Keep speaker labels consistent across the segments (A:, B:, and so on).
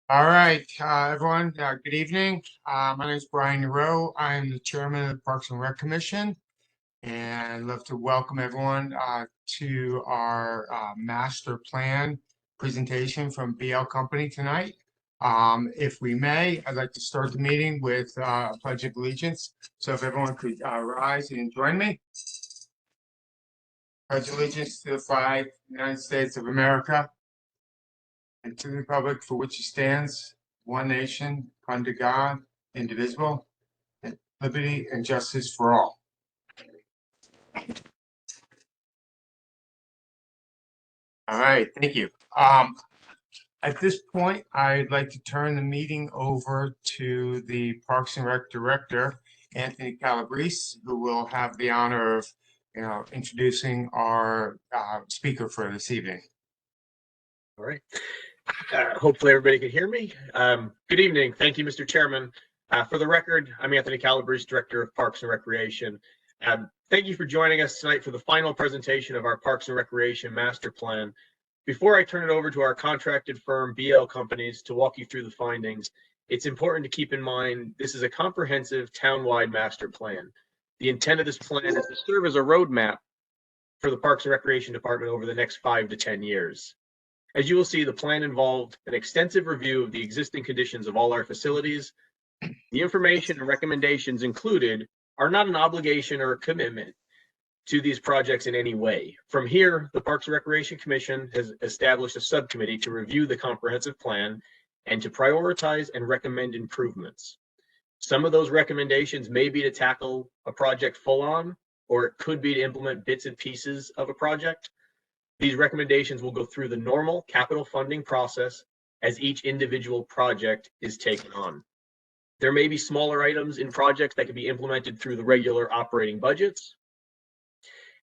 A: All right, everyone, good evening. My name is Brian Rowe. I'm the chairman of the Parks and Rec Commission, and I'd love to welcome everyone to our master plan presentation from BL Company tonight. If we may, I'd like to start the meeting with a pledge of allegiance. So if everyone could rise and join me. Pledge allegiance to the flag, United States of America, and to the republic for which it stands, one nation, under God, indivisible, and liberty and justice for all. All right, thank you. At this point, I'd like to turn the meeting over to the Parks and Rec Director, Anthony Calabrese, who will have the honor of, introducing our speaker for this evening.
B: All right. Hopefully everybody can hear me. Good evening. Thank you, Mr. Chairman. For the record, I'm Anthony Calabrese, Director of Parks and Recreation. Thank you for joining us tonight for the final presentation of our Parks and Recreation Master Plan. Before I turn it over to our contracted firm, BL Companies, to walk you through the findings, it's important to keep in mind this is a comprehensive town-wide master plan. The intent of this plan is to serve as a roadmap for the Parks and Recreation Department over the next 5 to 10 years. As you will see, the plan involved an extensive review of the existing conditions of all our facilities. The information and recommendations included are not an obligation or a commitment to these projects in any way. From here, the Parks and Recreation Commission has established a subcommittee to review the comprehensive plan and to prioritize and recommend improvements. Some of those recommendations may be to tackle a project full on, or it could be to implement bits and pieces of a project. These recommendations will go through the normal capital funding process as each individual project is taken on. There may be smaller items in projects that can be implemented through the regular operating budgets.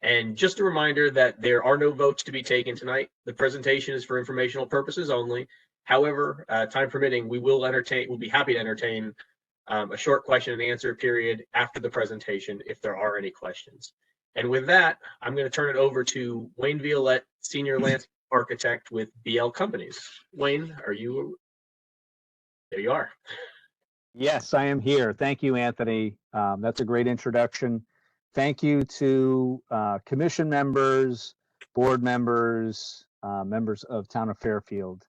B: And just a reminder that there are no votes to be taken tonight. The presentation is for informational purposes only. However, time permitting, we'll be happy to entertain a short question and answer period after the presentation if there are any questions. And with that, I'm going to turn it over to Wayne Violette, Senior Landscape Architect with BL Companies. Wayne, are you? There you are.
C: Yes, I am here. Thank you, Anthony. That's a great introduction. Thank you to commission members, board members, members of Town of Fairfield.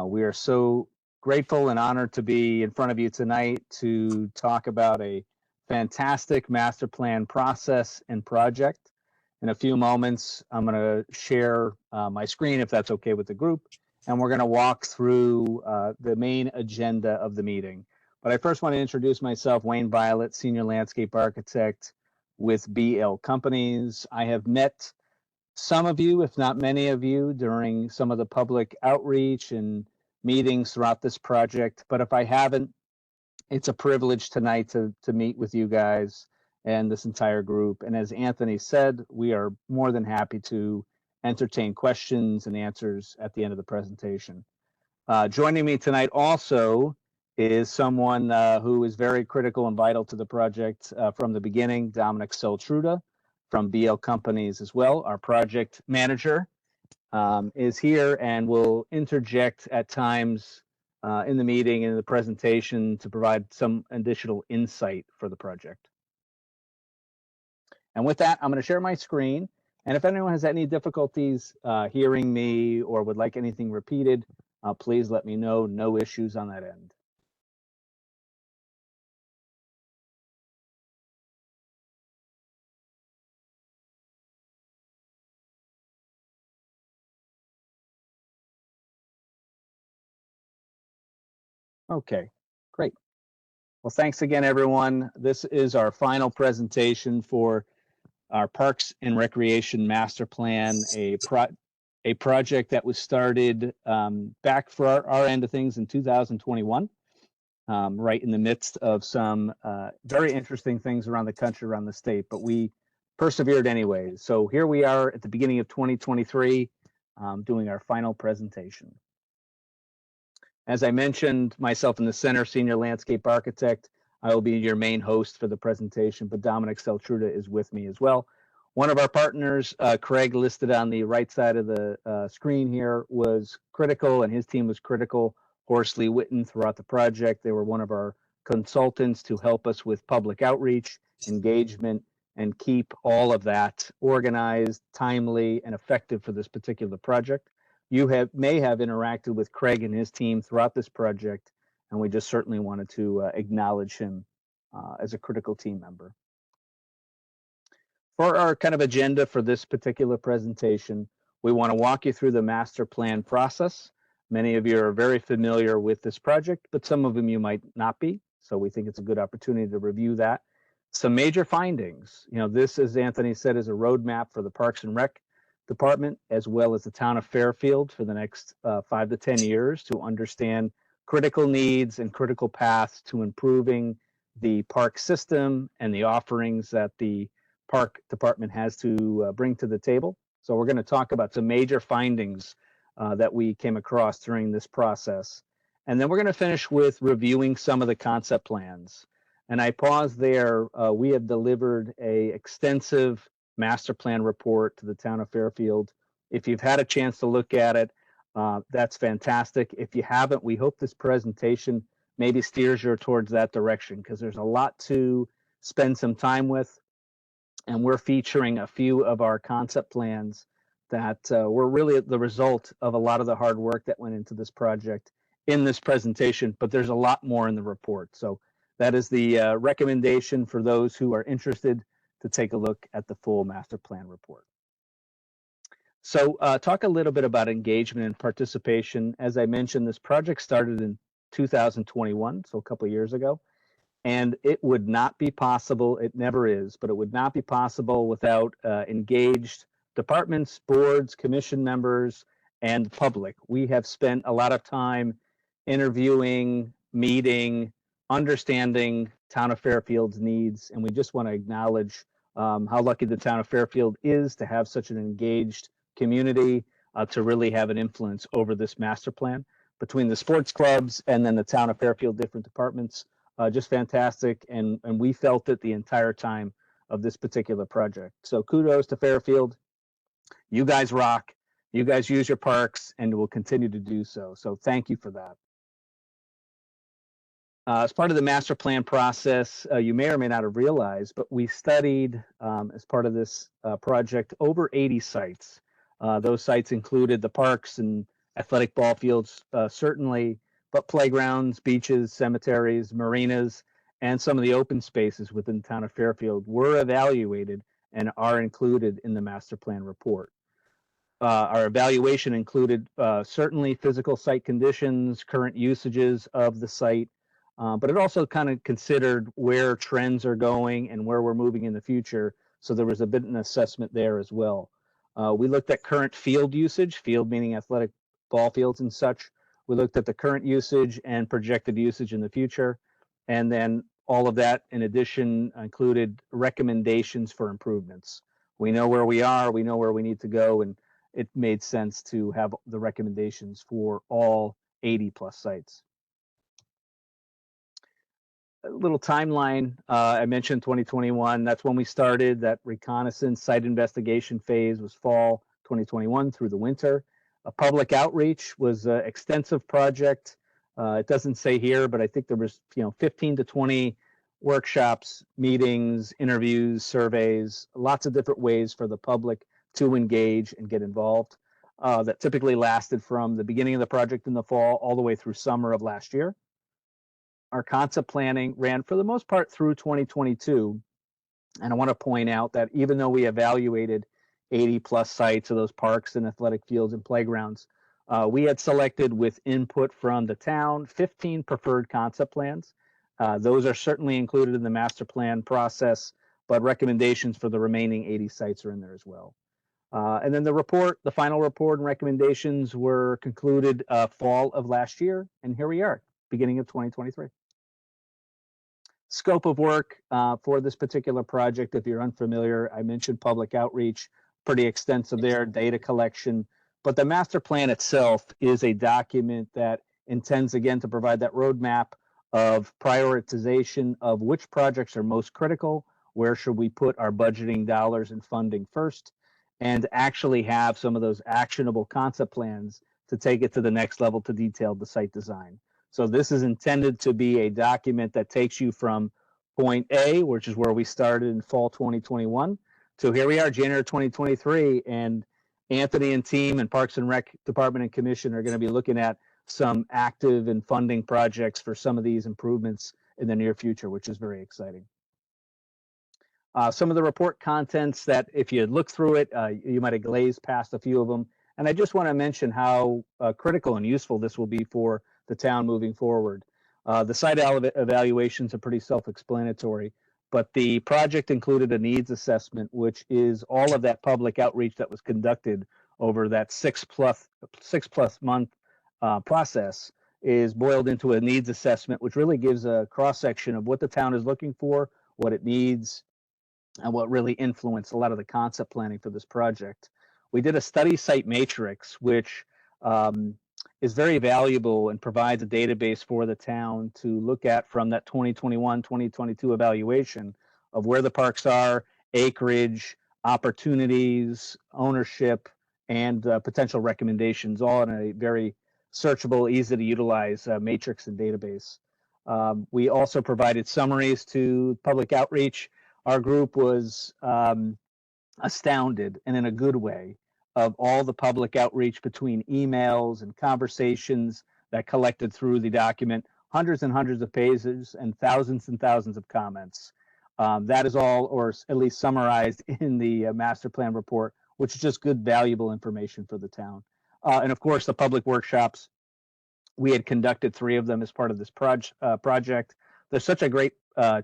C: We are so grateful and honored to be in front of you tonight to talk about a fantastic master plan process and project. In a few moments, I'm going to share my screen if that's okay with the group, and we're going to walk through the main agenda of the meeting. But I first want to introduce myself, Wayne Violette, Senior Landscape Architect with BL Companies. I have met some of you, if not many of you, during some of the public outreach and meetings throughout this project. But if I haven't, it's a privilege tonight to meet with you guys and this entire group. And as Anthony said, we are more than happy to entertain questions and answers at the end of the presentation. Joining me tonight also is someone who is very critical and vital to the project from the beginning, Dominic Seltruda from BL Companies as well. Our project manager is here and will interject at times in the meeting and in the presentation to provide some additional insight for the project. And with that, I'm going to share my screen. And if anyone has any difficulties hearing me or would like anything repeated, please let me know. No issues on that end. Okay, great. Well, thanks again, everyone. This is our final presentation for our Parks and Recreation Master Plan, a project that was started back for our end of things in 2021, right in the midst of some very interesting things around the country, around the state, but we persevered anyways. So here we are at the beginning of 2023, doing our final presentation. As I mentioned, myself in the center, Senior Landscape Architect, I will be your main host for the presentation, but Dominic Seltruda is with me as well. One of our partners, Craig, listed on the right side of the screen here, was critical, and his team was critical Horsley Witten throughout the project. They were one of our consultants to help us with public outreach, engagement, and keep all of that organized, timely, and effective for this particular project. You may have interacted with Craig and his team throughout this project, and we just certainly wanted to acknowledge him as a critical team member. For our kind of agenda for this particular presentation, we want to walk you through the master plan process. Many of you are very familiar with this project, but some of them you might not be. So we think it's a good opportunity to review that. Some major findings. This, as Anthony said, is a roadmap for the Parks and Rec Department, as well as the town of Fairfield for the next 5 to 10 years to understand critical needs and critical paths to improving the park system and the offerings that the Park Department has to bring to the table. So we're going to talk about some major findings that we came across during this process. And then we're going to finish with reviewing some of the concept plans. And I pause there. We have delivered an extensive master plan report to the town of Fairfield. If you've had a chance to look at it, that's fantastic. If you haven't, we hope this presentation maybe steers you towards that direction, because there's a lot to spend some time with. And we're featuring a few of our concept plans that were really the result of a lot of the hard work that went into this project in this presentation, but there's a lot more in the report. So that is the recommendation for those who are interested to take a look at the full master plan report. So talk a little bit about engagement and participation. As I mentioned, this project started in 2021, so a couple of years ago. And it would not be possible, it never is, but it would not be possible without engaged departments, boards, commission members, and public. We have spent a lot of time interviewing, meeting, understanding town of Fairfield's needs, and we just want to acknowledge how lucky the town of Fairfield is to have such an engaged community to really have an influence over this master plan between the sports clubs and then the town of Fairfield different departments. Just fantastic, and we felt it the entire time of this particular project. So kudos to Fairfield. You guys rock. You guys use your parks and will continue to do so. So thank you for that. As part of the master plan process, you may or may not have realized, but we studied, as part of this project, over 80 sites. Those sites included the parks and athletic ball fields, certainly, but playgrounds, beaches, cemeteries, marinas, and some of the open spaces within the town of Fairfield were evaluated and are included in the master plan report. Our evaluation included certainly physical site conditions, current usages of the site, but it also kind of considered where trends are going and where we're moving in the future. So there was a bit of an assessment there as well. We looked at current field usage, field meaning athletic ball fields and such. We looked at the current usage and projected usage in the future. And then all of that, in addition, included recommendations for improvements. We know where we are, we know where we need to go, and it made sense to have the recommendations for all 80 plus sites. A little timeline, I mentioned 2021, that's when we started. That reconnaissance site investigation phase was fall 2021 through the winter. A public outreach was an extensive project. It doesn't say here, but I think there was 15 to 20 workshops, meetings, interviews, surveys, lots of different ways for the public to engage and get involved. That typically lasted from the beginning of the project in the fall all the way through summer of last year. Our concept planning ran for the most part through 2022. And I want to point out that even though we evaluated 80 plus sites of those parks and athletic fields and playgrounds, we had selected, with input from the town, 15 preferred concept plans. Those are certainly included in the master plan process, but recommendations for the remaining 80 sites are in there as well. And then the final report and recommendations were concluded fall of last year, and here we are, beginning of 2023. Scope of work for this particular project, if you're unfamiliar, I mentioned public outreach, pretty extensive there, data collection, but the master plan itself is a document that intends, again, to provide that roadmap of prioritization of which projects are most critical, where should we put our budgeting dollars and funding first, and actually have some of those actionable concept plans to take it to the next level to detail the site design. So this is intended to be a document that takes you from point A, which is where we started in fall 2021, to here we are, January 2023, and Anthony and team and Parks and Rec Department and Commission are going to be looking at some active and funding projects for some of these improvements in the near future, which is very exciting. Some of the report contents that if you look through it, you might have glazed past a few of them. And I just want to mention how critical and useful this will be for the town moving forward. The site evaluations are pretty self-explanatory, but the project included a needs assessment, which is all of that public outreach that was conducted over that six plus month process is boiled into a needs assessment, which really gives a cross-section of what the town is looking for, what it needs, and what really influenced a lot of the concept planning for this project. We did a study site matrix, which is very valuable and provides a database for the town to look at from that 2021-2022 evaluation of where the parks are, acreage, opportunities, ownership, and potential recommendations, all in a very searchable, easy to utilize matrix and database. We also provided summaries to public outreach. Our group was astounded, and in a good way, of all the public outreach between emails and conversations that collected through the document, hundreds and hundreds of pages and thousands of comments. That is all, or at least summarized in the master plan report, which is just good, valuable information for the town. And of course, the public workshops, we had conducted 3 of them as part of this project. There's such a great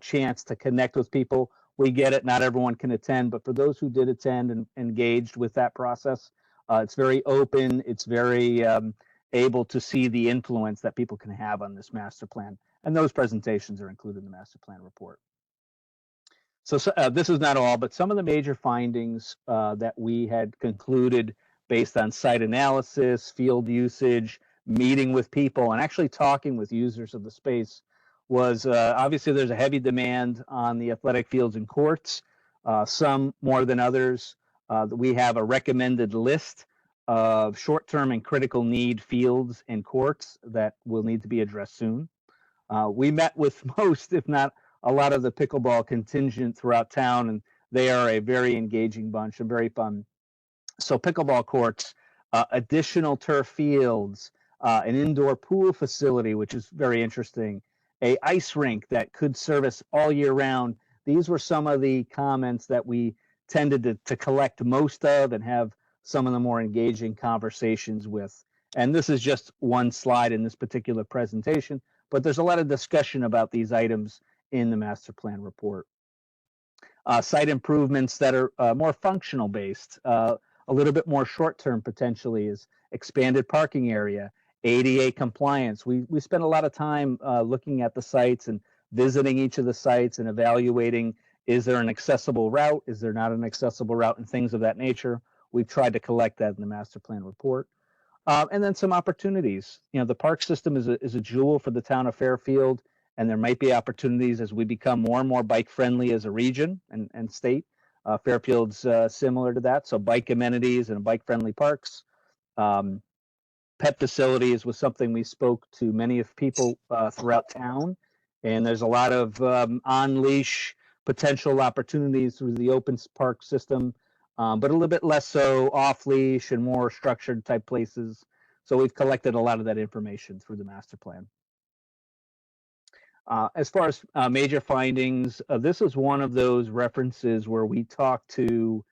C: chance to connect with people. We get it, not everyone can attend, but for those who did attend and engaged with that process, it's very open. It's very able to see the influence that people can have on this master plan. And those presentations are included in the master plan report. So this is not all, but some of the major findings that we had concluded based on site analysis, field usage, meeting with people, and actually talking with users of the space was obviously there's a heavy demand on the athletic fields and courts, some more than others. We have a recommended list of short-term and critical need fields and courts that will need to be addressed soon. We met with most, if not a lot of the pickleball contingent throughout town, and they are a very engaging bunch and very fun. So pickleball courts, additional turf fields, an indoor pool facility, which is very interesting, a ice rink that could service all year round. These were some of the comments that we tended to collect most of and have some of the more engaging conversations with. And this is just one slide in this particular presentation, but there's a lot of discussion about these items in the master plan report. Site improvements that are more functional based, a little bit more short-term potentially is expanded parking area, ADA compliance. We spent a lot of time looking at the sites and visiting each of the sites and evaluating, is there an accessible route? Is there not an accessible route, and things of that nature. We've tried to collect that in the master plan report. And then some opportunities. You know, the park system is a jewel for the town of Fairfield, and there might be opportunities as we become more and more bike friendly as a region and state. Fairfield's similar to that, so bike amenities and bike friendly parks. Pet facilities was something we spoke to many of people throughout town, and there's a lot of on-leash potential opportunities through the open park system, but a little bit less so off-leash and more structured type places. So we've collected a lot of that information through the master plan. As far as major findings, this is one of those references where we talked to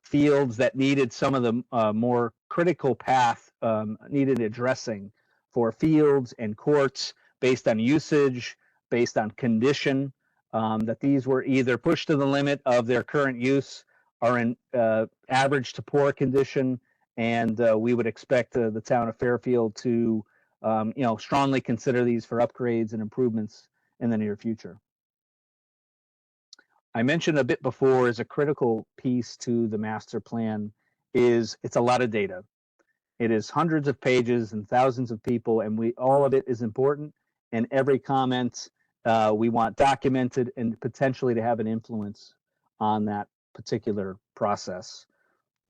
C: fields that needed some of the more critical path needed addressing for fields and courts based on usage, based on condition, that these were either pushed to the limit of their current use or in average to poor condition, and we would expect the town of Fairfield to strongly consider these for upgrades and improvements in the near future. I mentioned a bit before, is a critical piece to the master plan is it's a lot of data. It is hundreds of pages and thousands of people, and all of it is important, and every comment we want documented and potentially to have an influence on that particular process.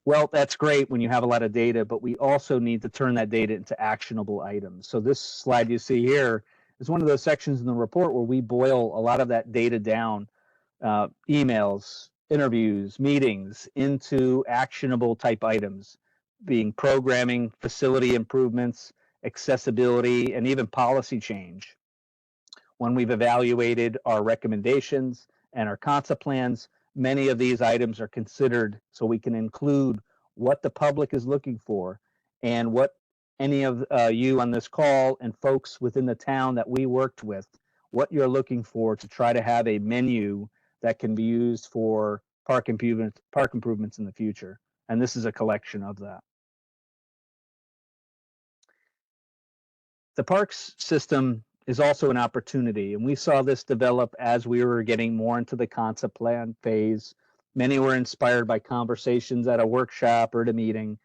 C: Well, that's great when you have a lot of data, but we also need to turn that data into actionable items. So this slide you see here is one of those sections in the report where we boil a lot of that data down, emails, interviews, meetings, into actionable type items, being programming, facility improvements, accessibility, and even policy change. When we've evaluated our recommendations and our concept plans, many of these items are considered so we can include what the public is looking for and what any of you on this call and folks within the town that we worked with, what you're looking for to try to have a menu that can be used for park improvements in the future. And this is a collection of that. The parks system is also an opportunity, and we saw this develop as we were getting more into the concept plan phase. Many were inspired by conversations at a workshop or at a meeting,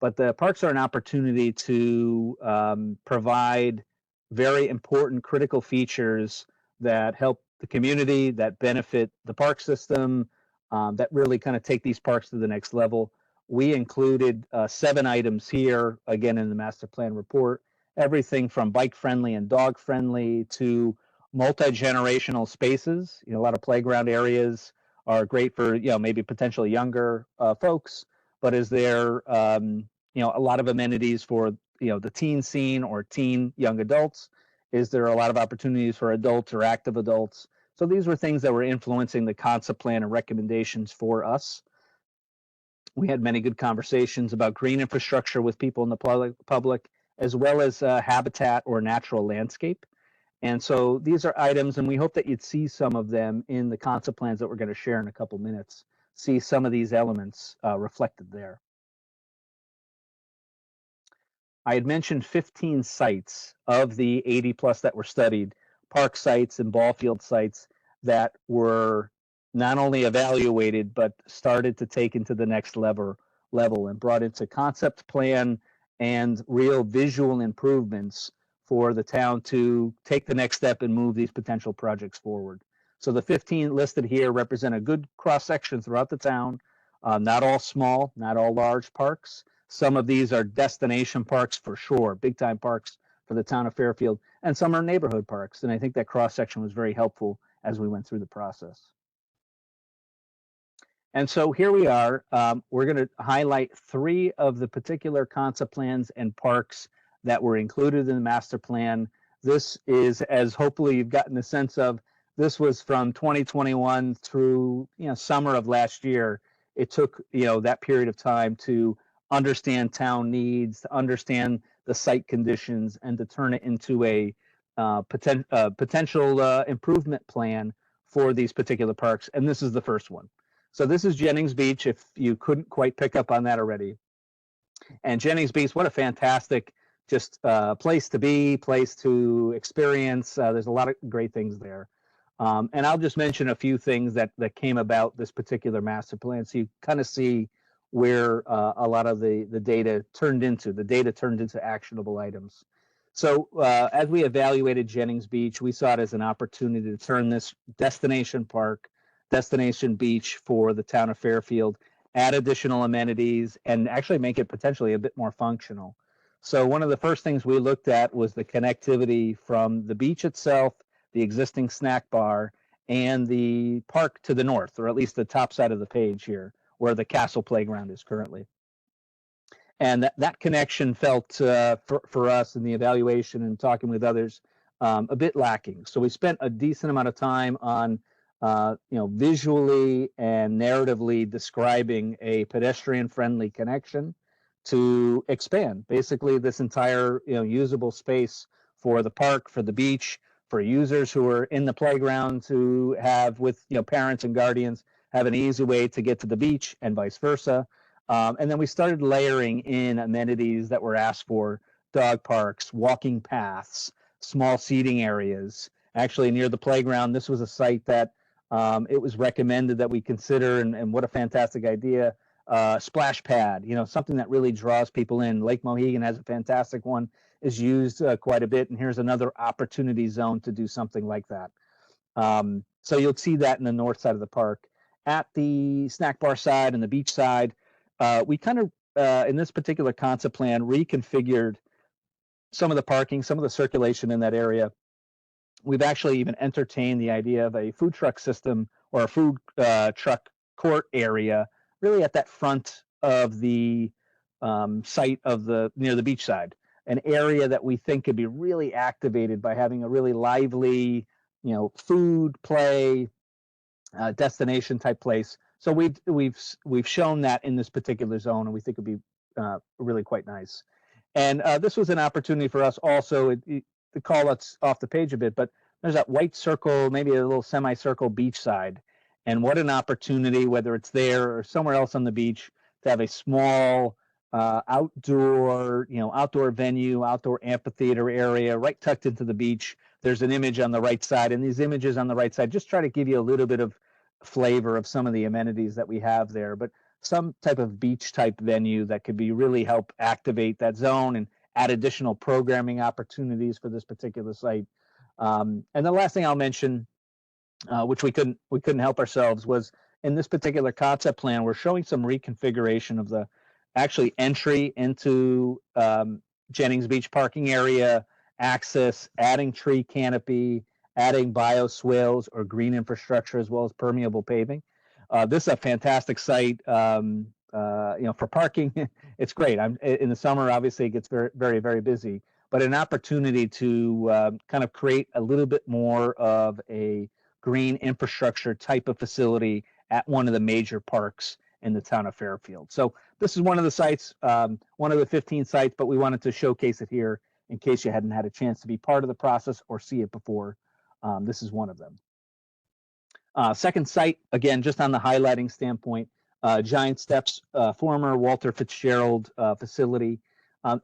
C: but the parks are an opportunity to provide very important critical features that help the community, that benefit the park system, that really kind of take these parks to the next level. We included 7 items here, again, in the master plan report. Everything from bike friendly and dog friendly to multi-generational spaces. You know, a lot of playground areas are great for, you know, maybe potentially younger folks, but is there, you know, a lot of amenities for, you know, the teen scene or teen young adults? Is there a lot of opportunities for adults or active adults? So these were things that were influencing the concept plan and recommendations for us. We had many good conversations about green infrastructure with people in the public, as well as habitat or natural landscape. And so these are items, and we hope that you'd see some of them in the concept plans that we're going to share in a couple minutes, see some of these elements reflected there. I had mentioned 15 sites of the 80 plus that were studied, park sites and ball field sites that were not only evaluated, but started to take into the next level and brought into concept plan and real visual improvements for the town to take the next step and move these potential projects forward. So the 15 listed here represent a good cross section throughout the town, not all small, not all large parks. Some of these are destination parks for sure, big time parks for the town of Fairfield, and some are neighborhood parks. And I think that cross section was very helpful as we went through the process. And so here we are. We're going to highlight 3 of the particular concept plans and parks that were included in the master plan. This is, as hopefully you've gotten a sense of, this was from 2021 through, you know, summer of last year. It took, you know, that period of time to understand town needs, to understand the site conditions, and to turn it into a potential improvement plan for these particular parks. And this is the first one. So this is Jennings Beach, if you couldn't quite pick up on that already. And Jennings Beach, what a fantastic just place to be, place to experience. There's a lot of great things there. And I'll just mention a few things that came about this particular master plan, so you kind of see where a lot of the data turned into actionable items. So as we evaluated Jennings Beach, we saw it as an opportunity to turn this destination beach for the town of Fairfield, add additional amenities, and actually make it potentially a bit more functional. So one of the first things we looked at was the connectivity from the beach itself, the existing snack bar, and the park to the north, or at least the top side of the page here, where the castle playground is currently. And that connection felt for us in the evaluation and talking with others a bit lacking. So we spent a decent amount of time on visually and narratively describing a pedestrian-friendly connection to expand basically this entire usable space for the park, for the beach, for users who are in the playground to have with parents and guardians have an easy way to get to the beach and vice versa. And then we started layering in amenities that were asked for: dog parks, walking paths, small seating areas. Actually, near the playground, this was a site that it was recommended that we consider, and what a fantastic idea, splash pad, something that really draws people in. Lake Mohegan has a fantastic one, is used quite a bit, and here's another opportunity zone to do something like that. So you'll see that in the north side of the park. At the snack bar side and the beach side, we kind of, in this particular concept plan, reconfigured some of the parking, some of the circulation in that area. We've actually even entertained the idea of a food truck system or a food truck court area, really at that front of the site of near the beach side, an area that we think could be really activated by having a really lively, food, play, destination type place. So we've shown that in this particular zone, and we think it'd be really quite nice. And this was an opportunity for us also to call us off the page a bit, but there's that white circle, maybe a little semicircle beachside. And what an opportunity, whether it's there or somewhere else on the beach, to have a small outdoor venue, outdoor amphitheater area right tucked into the beach. There's an image on the right side, and these images on the right side just try to give you a little bit of flavor of some of the amenities that we have there. But some type of beach type venue that could be really help activate that zone and add additional programming opportunities for this particular site. And the last thing I'll mention, which we couldn't help ourselves, was in this particular concept plan, we're showing some reconfiguration of the actually entry into Jennings Beach parking area, access, adding tree canopy, adding bioswales or green infrastructure, as well as permeable paving. This is a fantastic site, for parking. It's great. In the summer, obviously, it gets very, very, very busy, but an opportunity to kind of create a little bit more of a green infrastructure type of facility at one of the major parks in the town of Fairfield. So this is one of the sites, one of the 15 sites, but we wanted to showcase it here in case you hadn't had a chance to be part of the process or see it before. This is one of them. Second site, again, just on the highlighting standpoint, Giant Steps, former Walter Fitzgerald facility.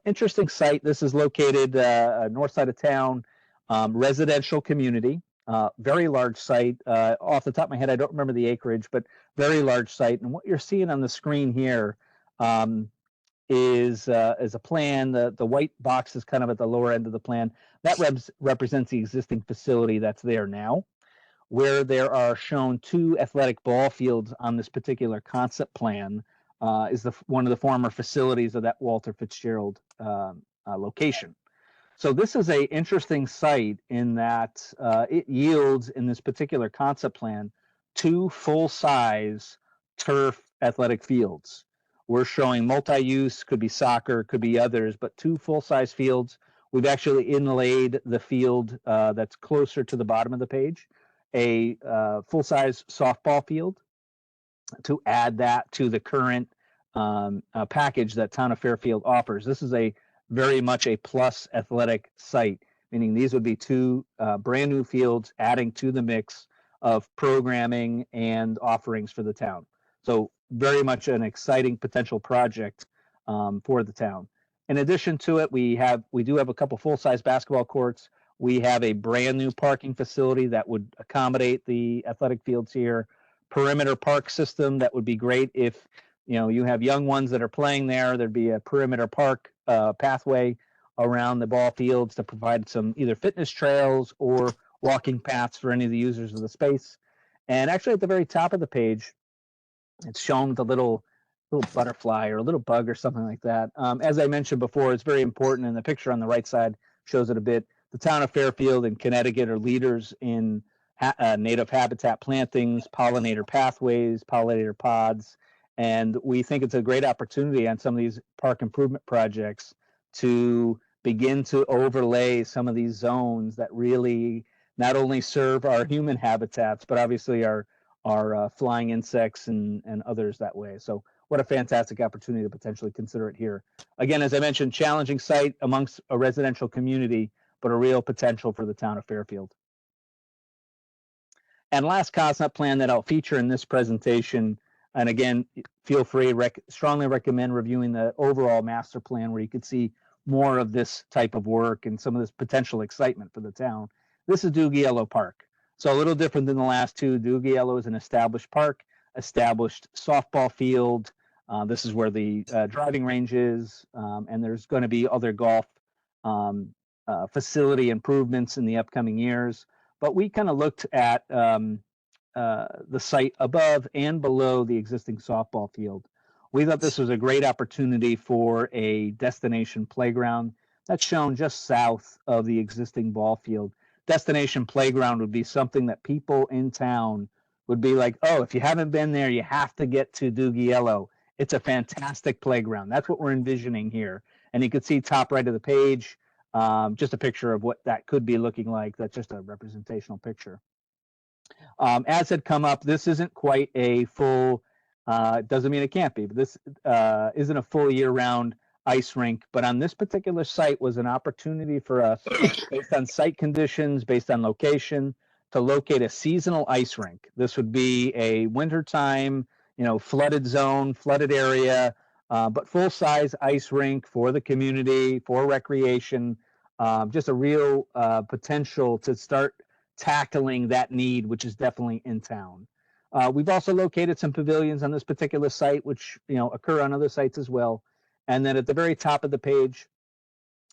C: Interesting site. This is located north side of town, residential community, very large site. Off the top of my head, I don't remember the acreage, but very large site. And what you're seeing on the screen here is a plan. The white box is kind of at the lower end of the plan. That represents the existing facility that's there now, where there are shown 2 athletic ball fields on this particular concept plan. Is one of the former facilities of that Walter Fitzgerald location. So this is a interesting site in that it yields in this particular concept plan 2 full-size turf athletic fields. We're showing multi-use, could be soccer, could be others, but 2 full-size fields. We've actually inlaid the field that's closer to the bottom of the page, a full-size softball field, to add that to the current package that Town of Fairfield offers. This is a very much a plus athletic site, meaning these would be 2 brand new fields adding to the mix of programming and offerings for the town. So very much an exciting potential project for the town. In addition to it, we do have a couple full-size basketball courts. We have a brand new parking facility that would accommodate the athletic fields here. Perimeter park system that would be great if you have young ones that are playing there. There'd be a perimeter park pathway around the ball fields to provide some either fitness trails or walking paths for any of the users of the space. And actually, at the very top of the page, it's shown with a little butterfly or a little bug or something like that. As I mentioned before, it's very important, and the picture on the right side shows it a bit. The town of Fairfield and Connecticut are leaders in native habitat plantings, pollinator pathways, pollinator pods, and we think it's a great opportunity on some of these park improvement projects to begin to overlay some of these zones that really not only serve our human habitats, but obviously our flying insects and others that way. So what a fantastic opportunity to potentially consider it here. Again, as I mentioned, challenging site amongst a residential community, but a real potential for the town of Fairfield. And last concept plan that I'll feature in this presentation, and again, feel free, strongly recommend reviewing the overall master plan where you could see more of this type of work and some of this potential excitement for the town. This is Doogiello Park. So a little different than the last 2. Doogiello is an established park, established softball field. This is where the driving range is, and there's going to be other golf facility improvements in the upcoming years. But we kind of looked at the site above and below the existing softball field. we thought this was a great opportunity for a destination playground that's shown just south of the existing ball field. Destination playground would be something that people in town would be like, oh, if you haven't been there, you have to get to Dugiello. It's a fantastic playground. That's what we're envisioning here. And you can see top right of the page, just a picture of what that could be looking like. That's just a representational picture. As had come up, this isn't quite a full, doesn't mean it can't be, but this isn't a full year-round ice rink. But on this particular site was an opportunity for us, based on site conditions, based on location, to locate a seasonal ice rink. This would be a wintertime, flooded zone, flooded area, but full-size ice rink for the community, for recreation, just a real potential to start tackling that need, which is definitely in town. We've also located some pavilions on this particular site, which occur on other sites as well. And then at the very top of the page,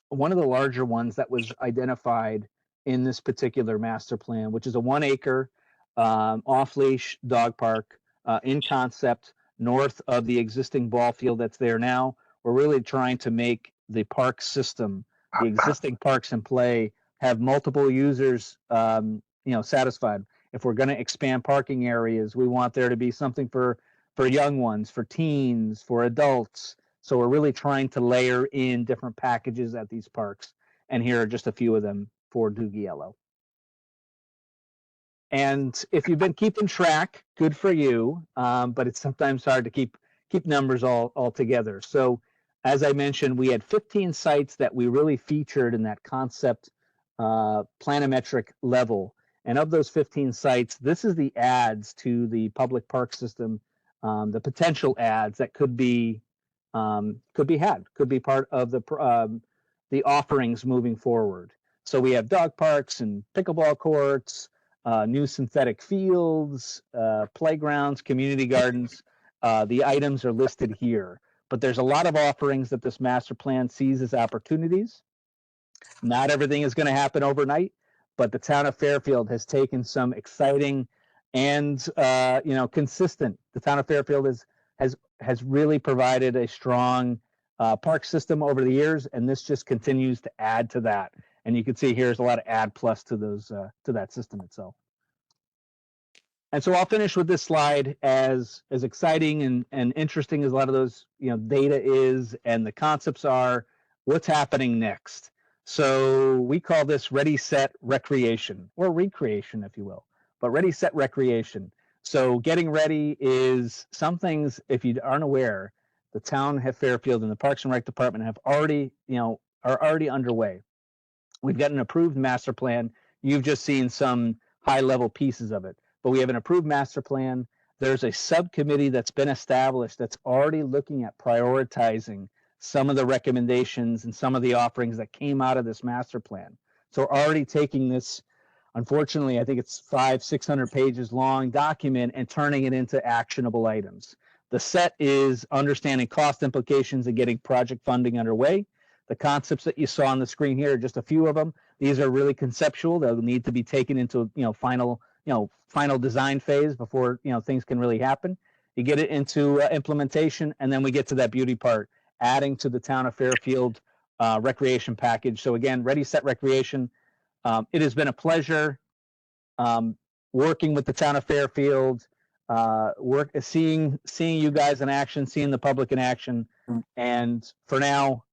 C: one of the larger ones that was identified in this particular master plan, which is a 1 acre off-leash dog park in concept north of the existing ball field that's there now. We're really trying to make the park system, the existing parks in play, have multiple users satisfied. If we're going to expand parking areas, we want there to be something for young ones, for teens, for adults. So we're really trying to layer in different packages at these parks. And here are just a few of them for Dugiello. And if you've been keeping track, good for you. But it's sometimes hard to keep numbers all together. So as I mentioned, we had 15 sites that we really featured in that concept planimetric level. And of those 15 sites, this is the adds to the public park system, the potential adds that could be part of the offerings moving forward. So we have dog parks and pickleball courts, new synthetic fields, playgrounds, community gardens. The items are listed here, but there's a lot of offerings that this master plan sees as opportunities. Not everything is going to happen overnight, but the town of Fairfield has taken some exciting and consistent. The town of Fairfield has really provided a strong park system over the years, and this just continues to add to that. And you can see here's a lot of add plus to those to that system itself. And so I'll finish with this slide. As exciting and interesting as a lot of those data is and the concepts are, what's happening next? So we call this Ready, Set, Recreation, or recreation, if you will, but Ready, Set, Recreation. So getting ready is some things, if you aren't aware, the town of Fairfield and the Parks and Rec Department have already, are already underway. We've got an approved master plan. You've just seen some high-level pieces of it, but we have an approved master plan. There's a subcommittee that's been established that's already looking at prioritizing some of the recommendations and some of the offerings that came out of this master plan. So we're already taking this, unfortunately, I think it's 500-600 pages long document and turning it into actionable items. The set is understanding cost implications and getting project funding underway. The concepts that you saw on the screen here are just a few of them. These are really conceptual. They'll need to be taken into final design phase before things can really happen. You get it into implementation, and then we get to that beauty part, adding to the town of Fairfield recreation package. So again, Ready, Set, Recreation. It has been a pleasure working with the town of Fairfield, seeing you guys in action, seeing the public in action. And for now,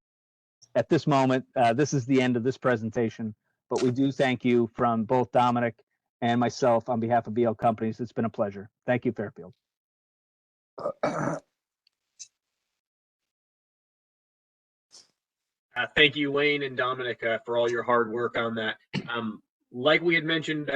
C: at this moment, this is the end of this presentation. But we do thank you from both Dominic and myself on behalf of BL Companies. It's been a pleasure. Thank you, Fairfield.
B: Thank you, Wayne and Dominic, for all your hard work on that. Like we had mentioned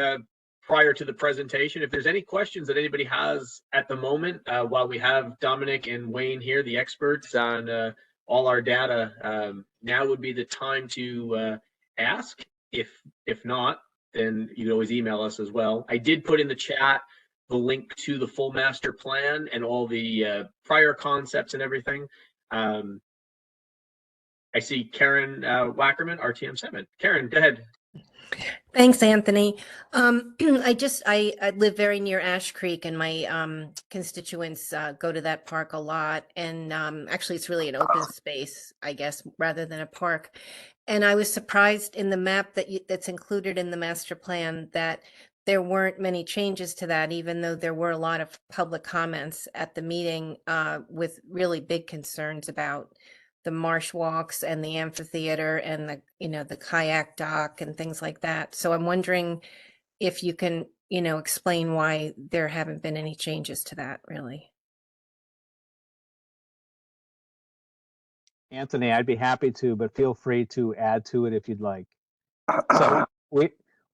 B: prior to the presentation, if there's any questions that anybody has at the moment, while we have Dominic and Wayne here, the experts on all our data, now would be the time to ask. If not, then you can always email us as well. I did put in the chat the link to the full master plan and all the prior concepts and everything. I see Karen Wackerman, RTM7. Karen, go ahead.
D: Thanks, Anthony. I live very near Ash Creek, and my constituents go to that park a lot. And actually, it's really an open space, I guess, rather than a park. And I was surprised in the map that's included in the master plan that there weren't many changes to that, even though there were a lot of public comments at the meeting with really big concerns about the marsh walks and the amphitheater and the kayak dock and things like that. So I'm wondering if you can, explain why there haven't been any changes to that, really.
C: Anthony, I'd be happy to, but feel free to add to it if you'd like. So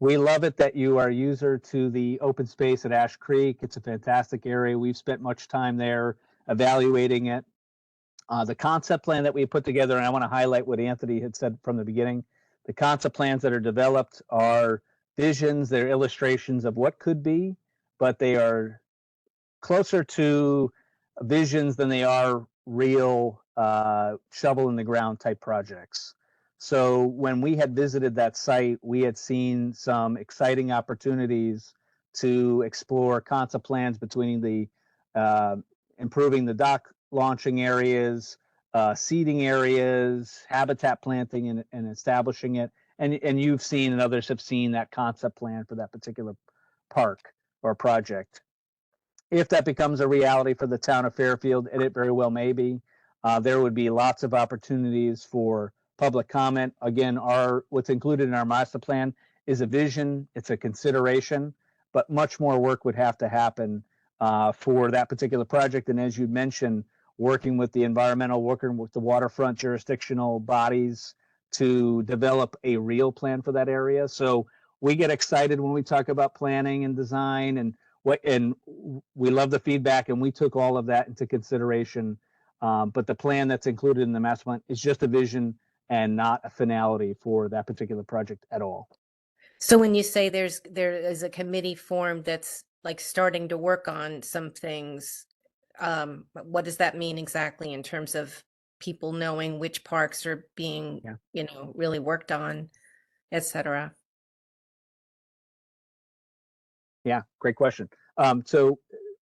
C: we love it that you are a user to the open space at Ash Creek. It's a fantastic area. We've spent much time there evaluating it. The concept plan that we put together, and I want to highlight what Anthony had said from the beginning. The concept plans that are developed are visions, they're illustrations of what could be, but they are closer to visions than they are real shovel in the ground type projects. So when we had visited that site, we had seen some exciting opportunities to explore concept plans between the improving the dock launching areas, seating areas, habitat planting, and establishing it. And you've seen and others have seen that concept plan for that particular park or project. If that becomes a reality for the town of Fairfield, and it very well may be, there would be lots of opportunities for public comment. Again, what's included in our master plan is a vision, it's a consideration, but much more work would have to happen for that particular project. And as you mentioned, working with the environmental, working with the waterfront jurisdictional bodies to develop a real plan for that area. So we get excited when we talk about planning and design and we love the feedback, and we took all of that into consideration. But the plan that's included in the master plan is just a vision and not a finality for that particular project at all.
D: So when you say there is a committee formed that's like starting to work on some things, what does that mean exactly in terms of people knowing which parks are being, really worked on, et cetera?
C: Yeah, great question. So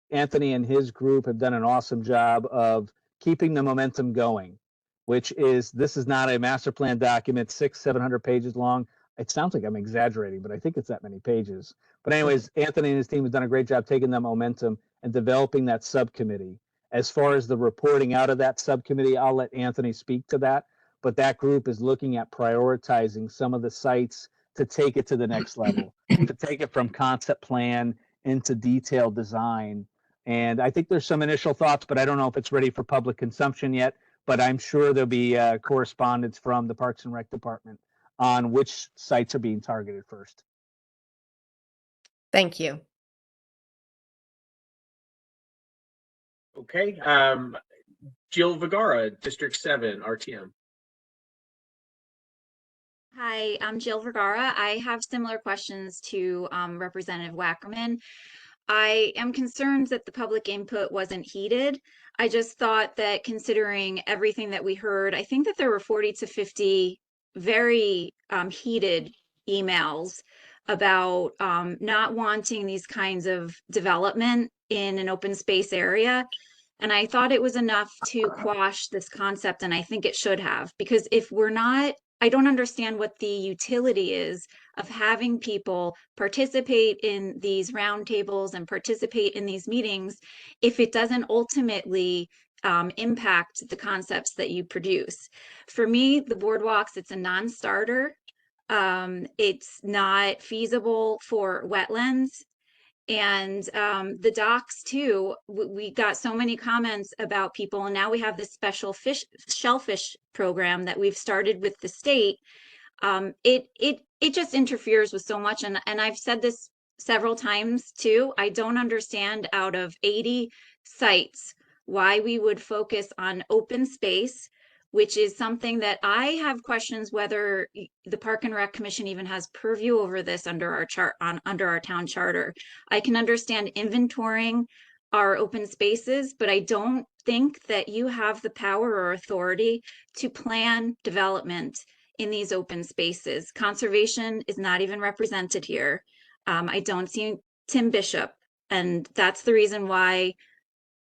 C: Anthony and his group have done an awesome job of keeping the momentum going, which is, this is not a master plan document, 600-700 pages long. It sounds like I'm exaggerating, but I think it's that many pages. But anyways, Anthony and his team have done a great job taking that momentum and developing that subcommittee. As far as the reporting out of that subcommittee, I'll let Anthony speak to that. But that group is looking at prioritizing some of the sites to take it to the next level, to take it from concept plan into detailed design. And I think there's some initial thoughts, but I don't know if it's ready for public consumption yet. But I'm sure there'll be correspondence from the Parks and Rec Department on which sites are being targeted first.
D: Thank you.
B: Okay. Jill Vergara, District 7, RTM.
E: Hi, I'm Jill Vergara. I have similar questions to Representative Wackerman. I am concerned that the public input wasn't heeded. I just thought that considering everything that we heard, I think that there were 40 to 50 very heated emails about not wanting these kinds of development in an open space area. And I thought it was enough to quash this concept, and I think it should have, because if we're not, I don't understand what the utility is of having people participate in these roundtables and participate in these meetings if it doesn't ultimately impact the concepts that you produce. For me, the boardwalks, it's a non-starter. It's not feasible for wetlands. And the docks too, we got so many comments about people, and now we have this special shellfish program that we've started with the state. It just interferes with so much, and I've said this several times too. I don't understand, out of 80 sites, why we would focus on open space, which is something that I have questions whether the Park and Rec Commission even has purview over this under our town charter. I can understand inventorying our open spaces, but I don't think that you have the power or authority to plan development in these open spaces. Conservation is not even represented here. I don't see Tim Bishop, and that's the reason why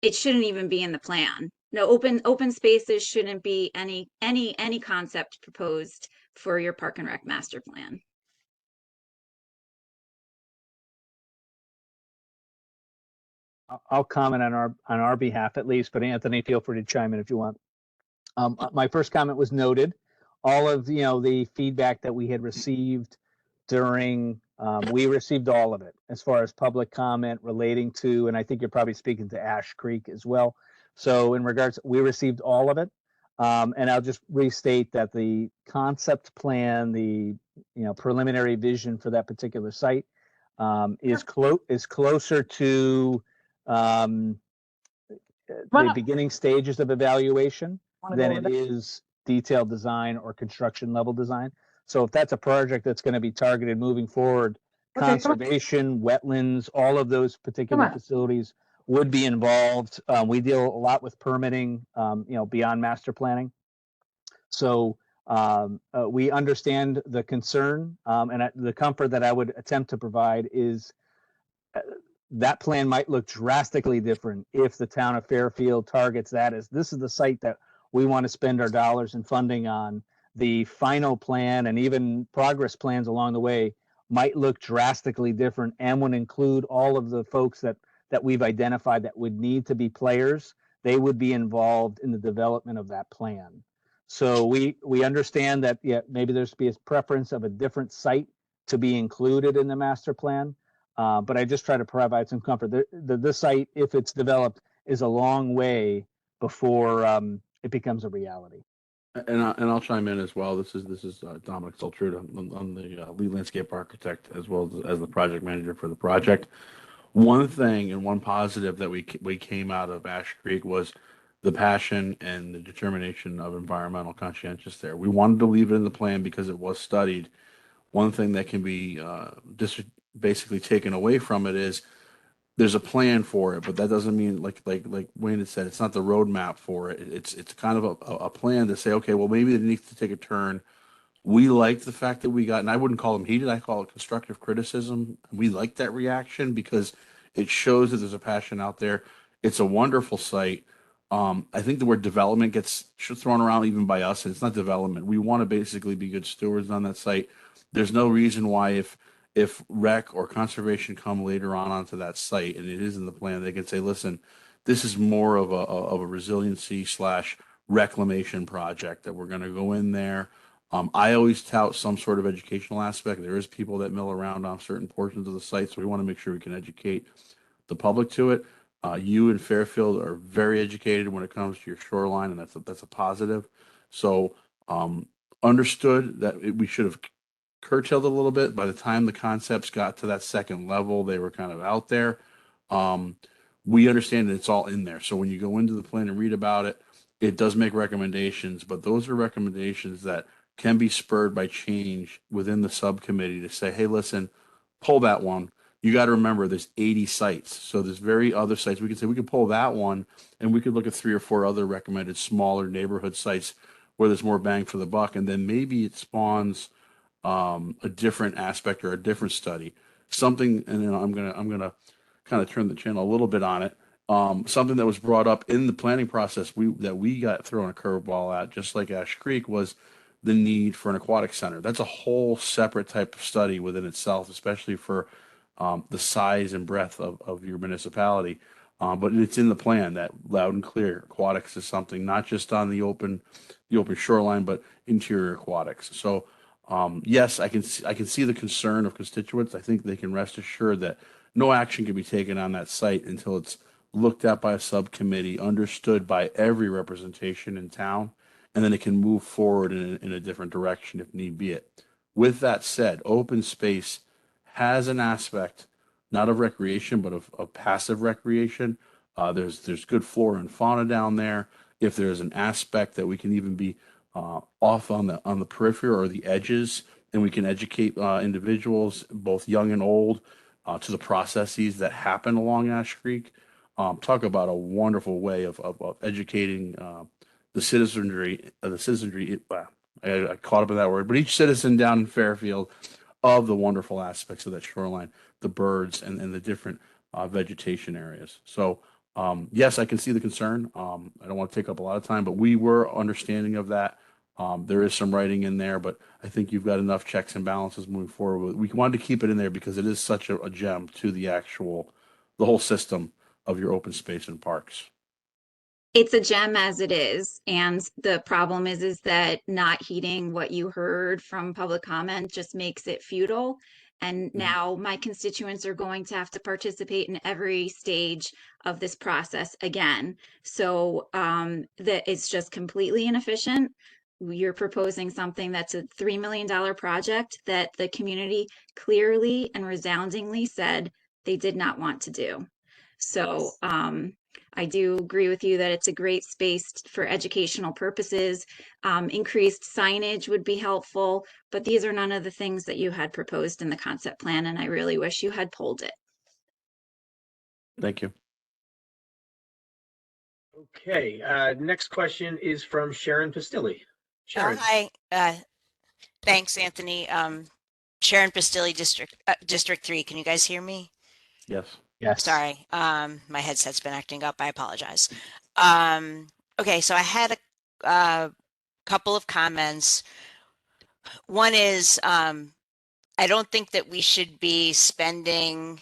E: it shouldn't even be in the plan. No, open spaces shouldn't be any concept proposed for your Park and Rec master plan.
C: I'll comment on our behalf at least, but Anthony, feel free to chime in if you want. My first comment was noted. All of the feedback that we had received during we received all of it as far as public comment relating to, and I think you're probably speaking to Ash Creek as well. So in regards, we received all of it. And I'll just restate that the concept plan, the preliminary vision for that particular site is closer to the beginning stages of evaluation than it is detailed design or construction level design. So if that's a project that's going to be targeted moving forward, conservation, wetlands, all of those particular facilities would be involved. We deal a lot with permitting, beyond master planning. So we understand the concern, and the comfort that I would attempt to provide is that plan might look drastically different if the town of Fairfield targets that as this is the site that we want to spend our dollars and funding on. The final plan and even progress plans along the way might look drastically different and would include all of the folks that we've identified that would need to be players. They would be involved in the development of that plan. So we understand that maybe there's be a preference of a different site to be included in the master plan. But I just try to provide some comfort. The site, if it's developed, is a long way before it becomes a reality.
F: And I'll chime in as well. This is Dominic Soltruda. I'm the lead landscape architect as well as the project manager for the project. One thing and one positive that we came out of Ash Creek was the passion and the determination of environmental conscientious there. We wanted to leave it in the plan because it was studied. One thing that can be basically taken away from it is there's a plan for it, but that doesn't mean like Wayne had said, it's not the roadmap for it. It's kind of a plan to say, okay, well, maybe it needs to take a turn. We liked the fact that we got, and I wouldn't call them heated, I call it constructive criticism. We like that reaction because it shows that there's a passion out there. It's a wonderful site. I think the word development gets thrown around even by us, and it's not development. We want to basically be good stewards on that site. There's no reason why if rec or conservation come later on onto that site and it is in the plan, they can say, listen, this is more of a resiliency / reclamation project that we're going to go in there. I always tout some sort of educational aspect. There is people that mill around on certain portions of the site, so we want to make sure we can educate the public to it. You in Fairfield are very educated when it comes to your shoreline, and that's a positive. So understood that we should have curtailed a little bit. By the time the concepts got to that second level, they were kind of out there. We understand that it's all in there. So when you go into the plan and read about it, it does make recommendations, but those are recommendations that can be spurred by change within the subcommittee to say, hey, listen, pull that one. You got to remember there's 80 sites. So there's very other sites. We can say we can pull that one and we could look at 3 or 4 other recommended smaller neighborhood sites where there's more bang for the buck. And then maybe it spawns a different aspect or a different study, something. And then I'm gonna kind of turn the channel a little bit on it. Something that was brought up in the planning process that we got thrown a curveball at, just like Ash Creek, was the need for an aquatic center. That's a whole separate type of study within itself, especially for the size and breadth of your municipality. But it's in the plan that loud and clear aquatics is something not just on the open shoreline, but interior aquatics. So yes, I can see the concern of constituents. I think they can rest assured that no action can be taken on that site until it's looked at by a subcommittee, understood by every representation in town, and then it can move forward in a different direction if need be it. With that said, open space has an aspect not of recreation, but of passive recreation. There's good flora and fauna down there. If there's an aspect that we can even be off on the periphery or the edges, and we can educate individuals, both young and old, to the processes that happen along Ash Creek. Talk about a wonderful way of educating the citizenry. I caught up in that word, but each citizen down in Fairfield of the wonderful aspects of that shoreline, the birds and the different vegetation areas. So yes, I can see the concern. I don't want to take up a lot of time, but we were understanding of that. There is some writing in there, but I think you've got enough checks and balances moving forward. We wanted to keep it in there because it is such a gem to the whole system of your open space and parks.
E: It's a gem as it is. And the problem is that not heeding what you heard from public comment just makes it futile. And now my constituents are going to have to participate in every stage of this process again. So that it's just completely inefficient. You're proposing something that's a $3 million project that the community clearly and resoundingly said they did not want to do. So I do agree with you that it's a great space for educational purposes. Increased signage would be helpful, but these are none of the things that you had proposed in the concept plan, and I really wish you had pulled it.
F: Thank you.
B: Okay, next question is from Sharon Pastilli.
G: Oh,
B: Sharon.
G: hi. Thanks, Anthony. Sharon Pastilli, District 3. Can you guys hear me?
F: Yes.
C: Yes.
G: Sorry. My headset's been acting up. I apologize. Okay, so I had a couple of comments. One is, I don't think that we should be spending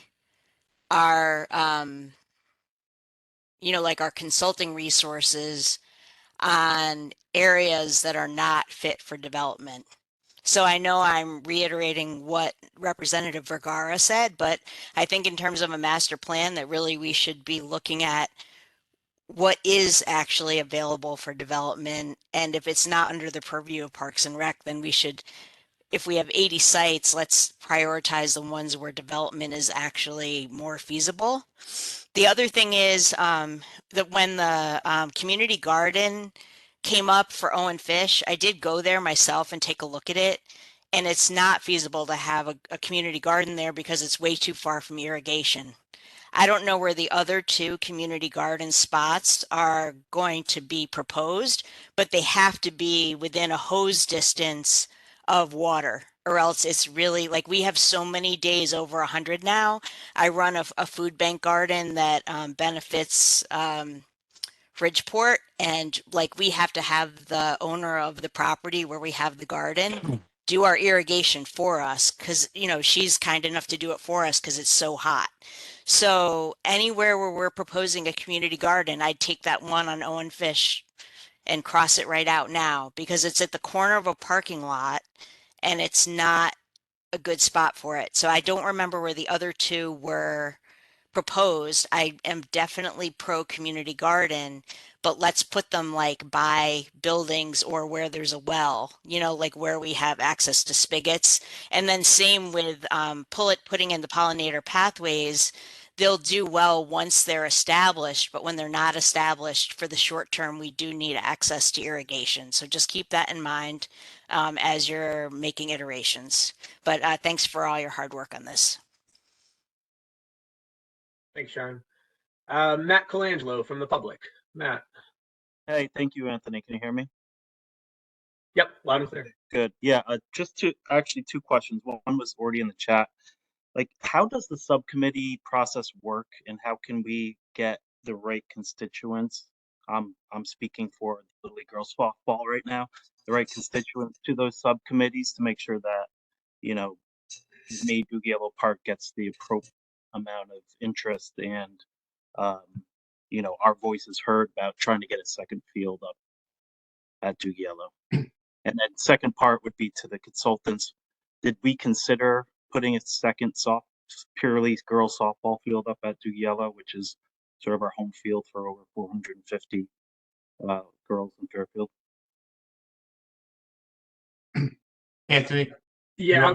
G: our, like our consulting resources on areas that are not fit for development. So I know I'm reiterating what Representative Vergara said, but I think in terms of a master plan that really we should be looking at what is actually available for development. And if it's not under the purview of Parks and Rec, then we should, if we have 80 sites, let's prioritize the ones where development is actually more feasible. The other thing is that when the community garden came up for Owen Fish, I did go there myself and take a look at it. And it's not feasible to have a community garden there because it's way too far from irrigation. I don't know where the other two community garden spots are going to be proposed, but they have to be within a hose distance of water, or else it's really like we have so many days over 100 now. I run a food bank garden that benefits Bridgeport, and like we have to have the owner of the property where we have the garden do our irrigation for us because she's kind enough to do it for us because it's so hot. So anywhere where we're proposing a community garden, I'd take that one on Owen Fish and cross it right out now because it's at the corner of a parking lot and it's not a good spot for it. So I don't remember where the other two were proposed. I am definitely pro community garden, but let's put them like by buildings or where there's a well, like where we have access to spigots. And then same with putting in the pollinator pathways. They'll do well once they're established, but when they're not established for the short term, we do need access to irrigation. So just keep that in mind as you're making iterations. But thanks for all your hard work on this.
B: Thanks, Sharon. Matt Colangelo from the public. Matt.
H: Hey, thank you, Anthony. Can you hear me?
B: Yep, loud and clear.
H: Good. Yeah, just two questions. One was already in the chat. Like, how does the subcommittee process work, and how can we get the right constituents? I'm speaking for the Little League Girls Softball right now. The right constituents to those subcommittees to make sure that Doogie Park gets the appropriate amount of interest and our voice is heard about trying to get a second field up at Doogie. And then second part would be to the consultants. Did we consider putting a second purely girls softball field up at Doogie, which is sort of our home field for over 450 girls in Fairfield?
A: Anthony?
B: Yeah,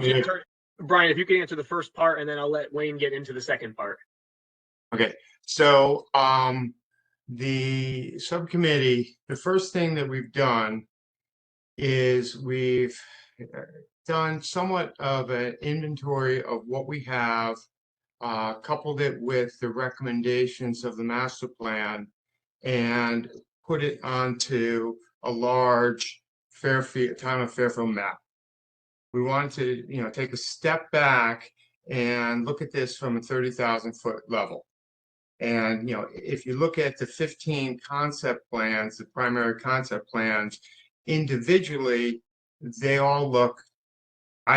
B: Brian, if you can answer the first part, and then I'll let Wayne get into the second part.
A: Okay, so the subcommittee, the first thing that we've done is we've done somewhat of an inventory of what we have, coupled it with the recommendations of the master plan, and put it onto a large Fairfield, town of Fairfield map. We wanted to, take a step back and look at this from a 30,000-foot level. And, if you look at the 15 concept plans, the primary concept plans, individually, they all look,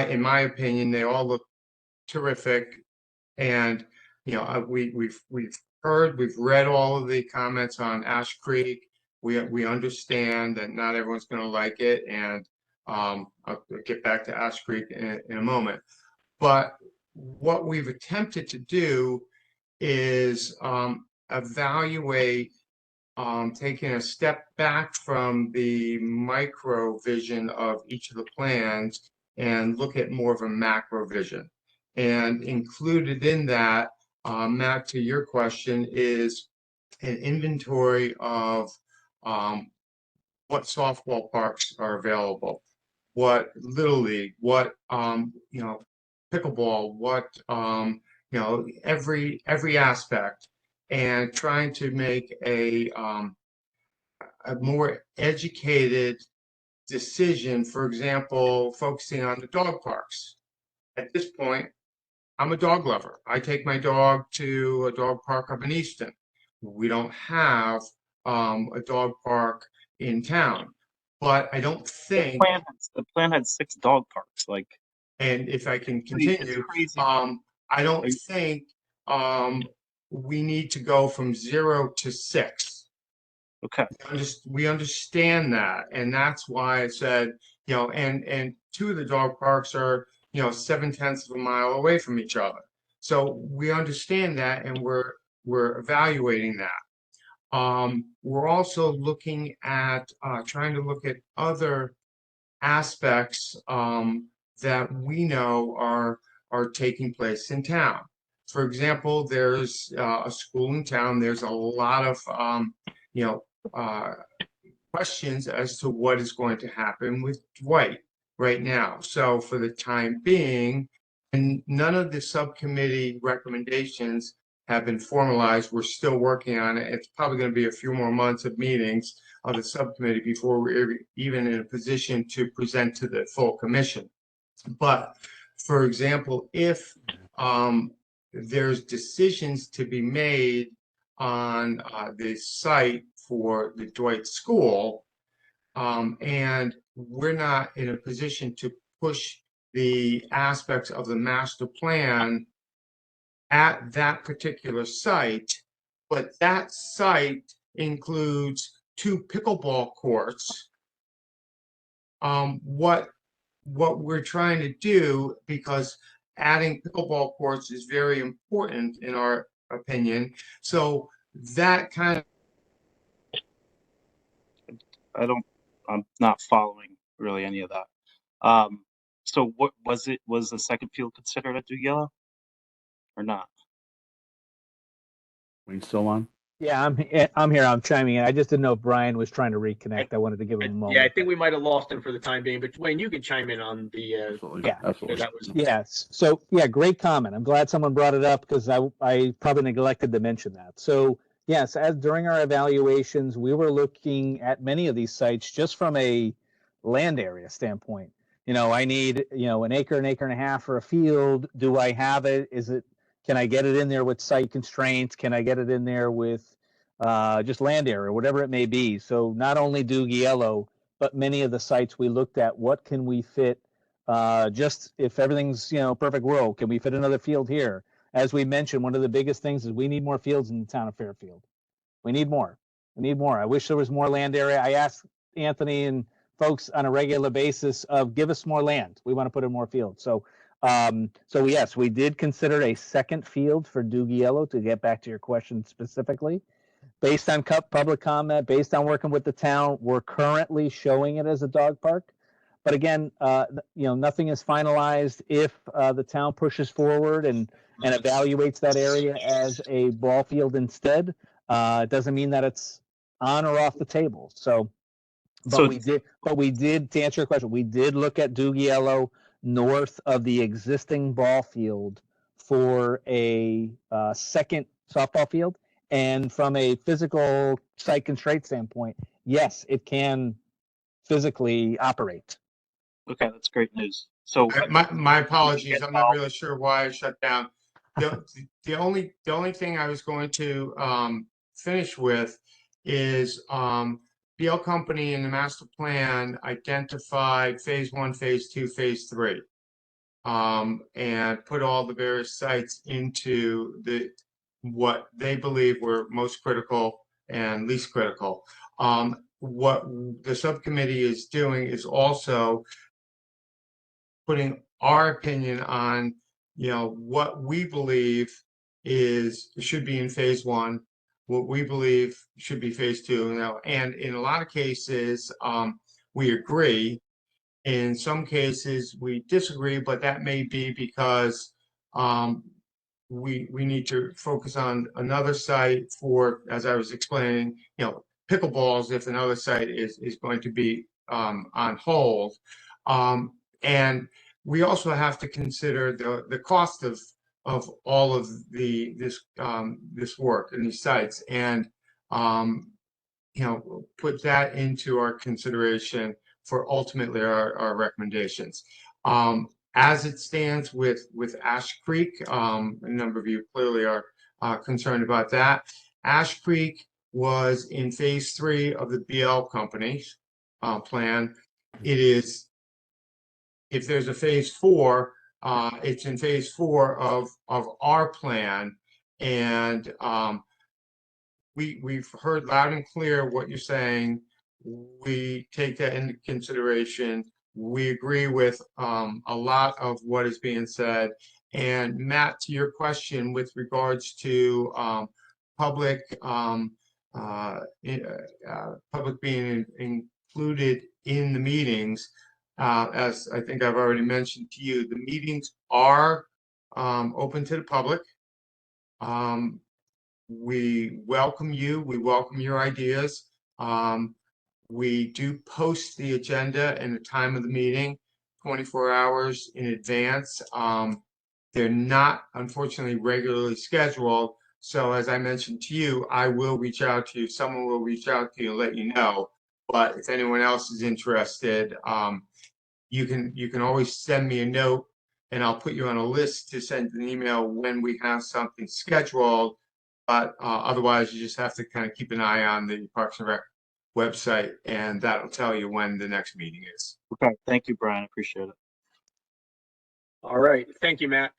A: in my opinion, they all look terrific. And, we've read all of the comments on Ash Creek. We understand that not everyone's going to like it. And I'll get back to Ash Creek in a moment. But what we've attempted to do is evaluate, taking a step back from the micro vision of each of the plans and look at more of a macro vision. And included in that, Matt, to your question, is an inventory of what softball parks are available, what Little League, what pickleball, what every aspect, and trying to make a more educated decision. For example, focusing on the dog parks. At this point, I'm a dog lover. I take my dog to a dog park up in Easton. We don't have a dog park in town, but I don't think
H: the plan had 6 dog parks.
A: And if I can continue, I don't think we need to go from 0 to 6.
H: Okay.
A: We understand that, and that's why I said, and 2 of the dog parks are 0.7 of a mile away from each other. So we understand that, and we're evaluating that. We're also looking at trying to look at other aspects that we know are taking place in town. For example, there's a school in town. There's a lot of questions as to what is going to happen with Dwight right now. So for the time being, and none of the subcommittee recommendations have been formalized. We're still working on it. It's probably going to be a few more months of meetings of the subcommittee before we're even in a position to present to the full commission. But for example, if there's decisions to be made on the site for the Dwight School, and we're not in a position to push the aspects of the master plan at that particular site, but that site includes 2 pickleball courts. What we're trying to do, because adding pickleball courts is very important in our opinion, so that kind of
H: I'm not following really any of that. So what was the second field considered at Dugela or not?
F: Are you still on?
C: Yeah, I'm here. I'm chiming in. I just didn't know if Brian was trying to reconnect. I wanted to give him a moment.
B: Yeah, I think we might have lost him for the time being, but Wayne, you can chime in on the
F: Absolutely.
C: Yeah.
F: Absolutely.
B: that was
C: Yes. So yeah, great comment. I'm glad someone brought it up because I probably neglected to mention that. So yes, as during our evaluations, we were looking at many of these sites just from a land area standpoint. I need, an acre and a half for a field. Do I have it? Can I get it in there with site constraints? Can I get it in there with just land area, whatever it may be? So not only Dugela, but many of the sites we looked at, what can we fit? Just if everything's, perfect world, can we fit another field here? As we mentioned, one of the biggest things is we need more fields in the town of Fairfield. We need more. I wish there was more land area. I ask Anthony and folks on a regular basis of give us more land. We want to put in more fields. So yes, we did consider a second field for Dugela, to get back to your question specifically. Based on public comment, based on working with the town, we're currently showing it as a dog park. But again, nothing is finalized. If the town pushes forward and evaluates that area as a ball field instead, it doesn't mean that it's on or off the table. But we did, to answer your question, we did look at Dugela north of the existing ball field for a second softball field. And from a physical site constraint standpoint, yes, it can physically operate.
H: Okay, that's great news. So
A: My apologies.
H: get
A: I'm not
H: involved.
A: really sure why I shut down. The only thing I was going to finish with is BL Company in the master plan identified phase 1, phase 2, phase 3, and put all the various sites into what they believe were most critical and least critical. What the subcommittee is doing is also putting our opinion on, what we believe should be in phase 1, what we believe should be phase 2. And in a lot of cases, we agree. In some cases, we disagree, but that may be because we need to focus on another site for, as I was explaining, pickleballs if another site is going to be on hold. And we also have to consider the cost of all of this work and these sites, and put that into our consideration for ultimately our recommendations. As it stands with Ash Creek, a number of you clearly are concerned about that. Ash Creek was in phase 3 of the BL Company plan. It is, if there's a phase 4, it's in phase 4 of our plan, and we've heard loud and clear what you're saying. We take that into consideration. We agree with a lot of what is being said. And Matt, to your question with regards to public being included in the meetings, as I think I've already mentioned to you, the meetings are open to the public. We welcome you. We welcome your ideas. We do post the agenda and the time of the meeting 24 hours in advance. They're not, unfortunately, regularly scheduled. So as I mentioned to you, I will reach out to you. Someone will reach out to you and let you know. But if anyone else is interested, you can always send me a note, and I'll put you on a list to send an email when we have something scheduled. But otherwise, you just have to kind of keep an eye on the Parks and Rec website, and that'll tell you when the next meeting is.
H: Okay, thank you, Brian. Appreciate it.
B: All right, thank you, Matt.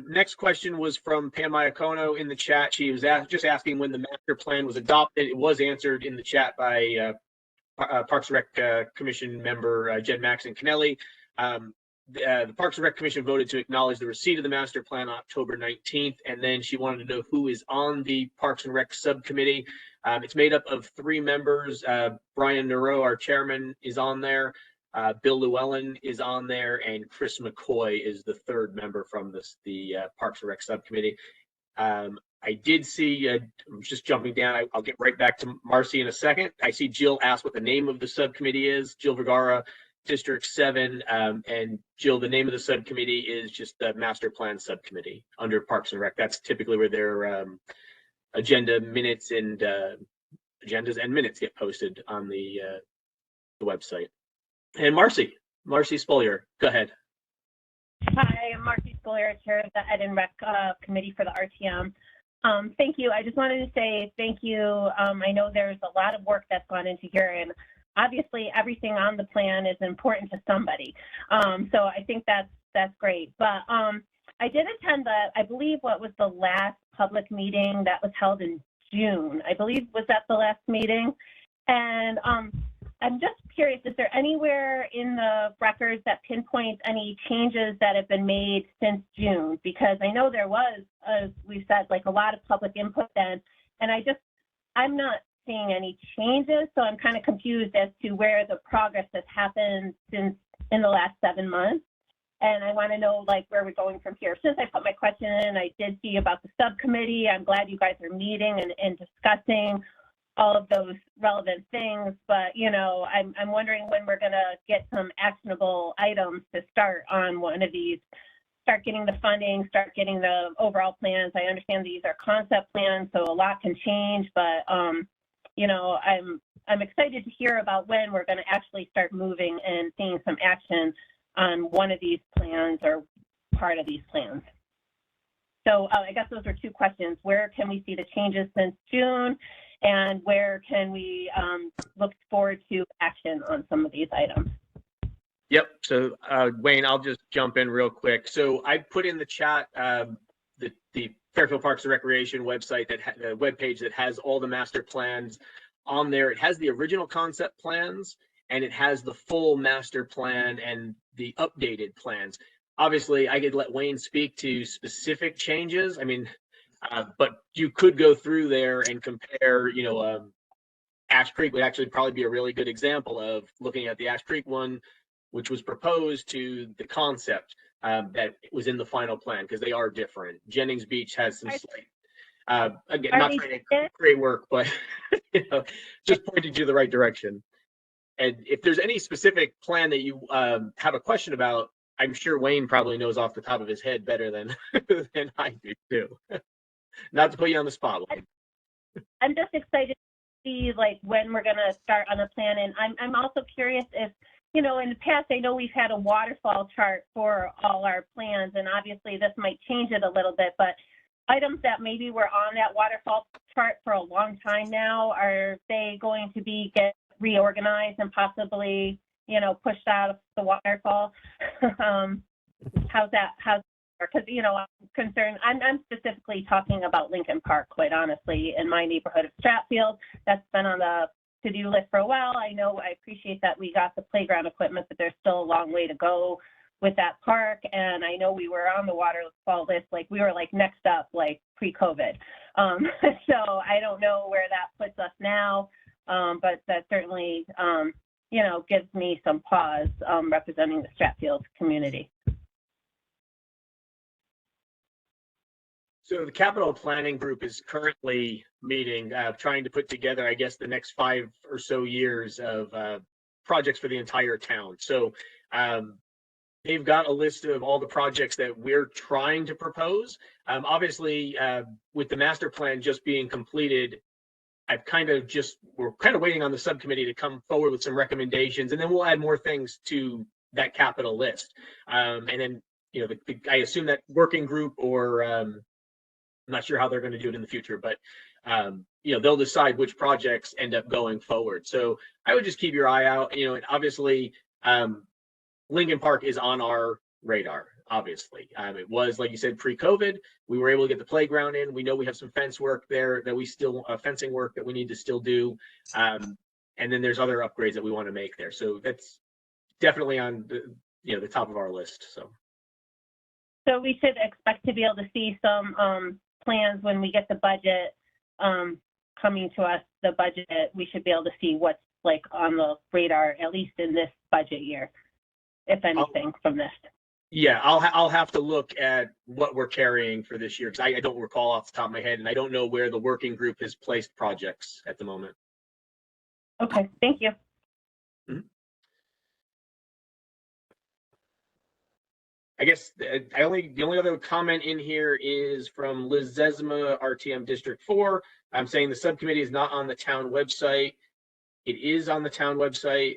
B: Next question was from Pam Iacono in the chat. She was just asking when the master plan was adopted. It was answered in the chat by Parks and Rec Commission member Jen Maxon Kennelly. The Parks and Rec Commission voted to acknowledge the receipt of the master plan on October 19th, and then she wanted to know who is on the Parks and Rec subcommittee. It's made up of 3 members. Brian Neroux, our chairman, is on there. Bill Llewellyn is on there, and Chris McCoy is the 3rd member from the Parks and Rec subcommittee. I did see, I'm just jumping down, I'll get right back to Marcy in a second. I see Jill asked what the name of the subcommittee is. Jill Vergara, District 7, and Jill, the name of the subcommittee is just the Master Plan Subcommittee under Parks and Rec. That's typically where their agendas and minutes get posted on the website. And Marcy Spolier, go ahead.
I: Hi, I'm Marcy Spolier, Chair of the Ed and Rec Committee for the RTM. Thank you. I just wanted to say thank you. I know there's a lot of work that's gone into here, and obviously everything on the plan is important to somebody. So I think that's great. But I did attend I believe what was the last public meeting that was held in June. I believe, was that the last meeting? And I'm just curious, is there anywhere in the records that pinpoints any changes that have been made since June? Because I know there was, as we said, like a lot of public input then, and I'm not seeing any changes, so I'm kind of confused as to where the progress has happened since in the last 7 months. And I want to know like where we're going from here. Since I put my question in, I did see about the subcommittee. I'm glad you guys are meeting and discussing all of those relevant things, but I'm wondering when we're going to get some actionable items to start on one of these, start getting the funding, start getting the overall plans. I understand these are concept plans, so a lot can change, but I'm I'm excited to hear about when we're going to actually start moving and seeing some action on one of these plans or part of these plans. So I guess those are two questions. Where can we see the changes since June? And where can we look forward to action on some of these items?
B: Yep. So Wayne, I'll just jump in real quick. So I put in the chat the Fairfield Parks and Recreation website, the webpage that has all the master plans on there. It has the original concept plans and it has the full master plan and the updated plans. Obviously, I could let Wayne speak to specific changes. I mean, but you could go through there and compare, you know, Ash Creek would actually probably be a really good example of looking at the Ash Creek one, which was proposed, to the concept that was in the final plan, because they are different. Jennings Beach has some slight, again, not trying to create work, but you know, just pointing you the right direction. And if there's any specific plan that you have a question about, I'm sure Wayne probably knows off the top of his head better than than I do too. Not to put you on the spot, Wayne.
I: I'm just excited to see like when we're going to start on the plan, and I'm also curious if, you know, in the past I know we've had a waterfall chart for all our plans, and obviously this might change it a little bit, but items that maybe were on that waterfall chart for a long time now, are they going to get reorganized and possibly, you know, pushed out of the waterfall? How's because, you know, I'm concerned. I'm specifically talking about Lincoln Park, quite honestly, in my neighborhood of Stratfield. That's been on the to-do list for a while. I appreciate that we got the playground equipment, but there's still a long way to go with that park. And I know we were on the waterfall list, like we were like next up, like pre-COVID. So I don't know where that puts us now, but that certainly, you know, gives me some pause representing the Stratfield community.
B: So the capital planning group is currently meeting, trying to put together, I guess, the next 5 or so years of projects for the entire town. So they've got a list of all the projects that we're trying to propose. Obviously, with the master plan just being completed, we're kind of waiting on the subcommittee to come forward with some recommendations, and then we'll add more things to that capital list. And then, you know, I assume that working group, or I'm not sure how they're going to do it in the future, but you know, they'll decide which projects end up going forward. So I would just keep your eye out. You know, and obviously Lincoln Park is on our radar. Obviously, it was, like you said, pre-COVID. We were able to get the playground in. We know we have some fence work there that we still fencing work that we need to still do, and then there's other upgrades that we want to make there. So that's definitely on the, you know, the top of our list. So
I: we should expect to be able to see some plans when we get the budget coming to us. The budget, we should be able to see what's like on the radar, at least in this budget year, if anything, from this.
B: Yeah, I'll have to look at what we're carrying for this year, because I don't recall off the top of my head, and I don't know where the working group has placed projects at the moment.
I: Okay, thank you.
B: Mm-hmm. I guess the only other comment in here is from Liz Zesma, RTM District 4. I'm saying the subcommittee is not on the town website. It is on the town website,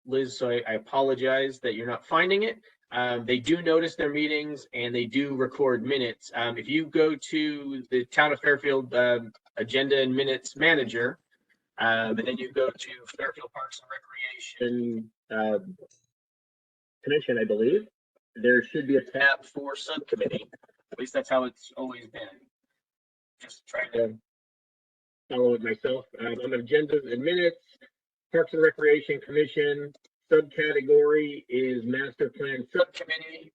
B: Liz, so I apologize that you're not finding it. They do notice their meetings and they do record minutes. If you go to the Town of Fairfield Agenda and Minutes Manager, and then you go to Fairfield Parks and Recreation Commission, I believe, there should be a tab for subcommittee. At least that's how it's always been. Just trying to follow it myself. On Agenda and Minutes, Parks and Recreation Commission, subcategory is Master Plan Subcommittee.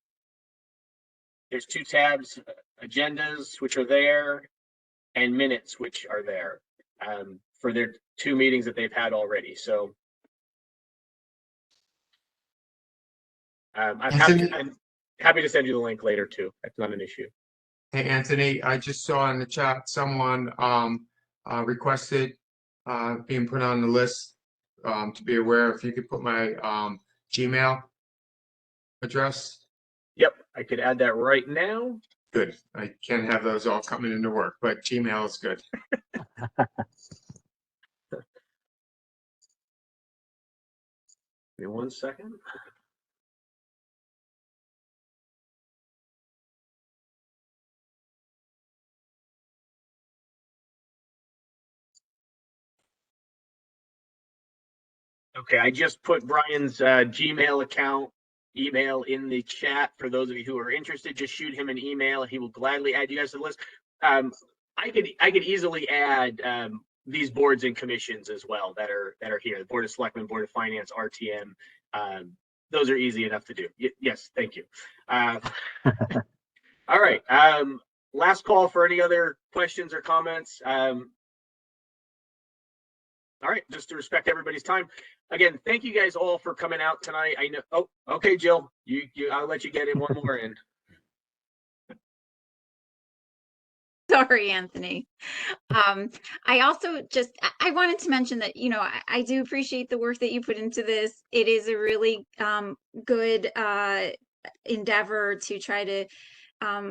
B: There's 2 tabs, agendas, which are there, and minutes, which are there, for their 2 meetings that they've had already. So I'm happy to send you the link later too. That's not an issue.
A: Hey, Anthony, I just saw in the chat someone requested being put on the list, to be aware. If you could put my Gmail address.
B: Yep, I could add that right now.
A: Good. I can't have those all coming into work, but Gmail is good.
B: Give me 1 second. Okay, I just put Brian's Gmail account email in the chat for those of you who are interested. Just shoot him an email. He will gladly add you guys to the list. I could easily add these boards and commissions as well that are here. The Board of Selectmen, Board of Finance, RTM. Those are easy enough to do. Yes, thank you. All right. Last call for any other questions or comments. All right, just to respect everybody's time. Again, thank you guys all for coming out tonight. I know. Oh, okay, Jill. I'll let you get in one more in.
E: Sorry, Anthony. I also I wanted to mention that, you know, I do appreciate the work that you put into this. It is a really good endeavor to try to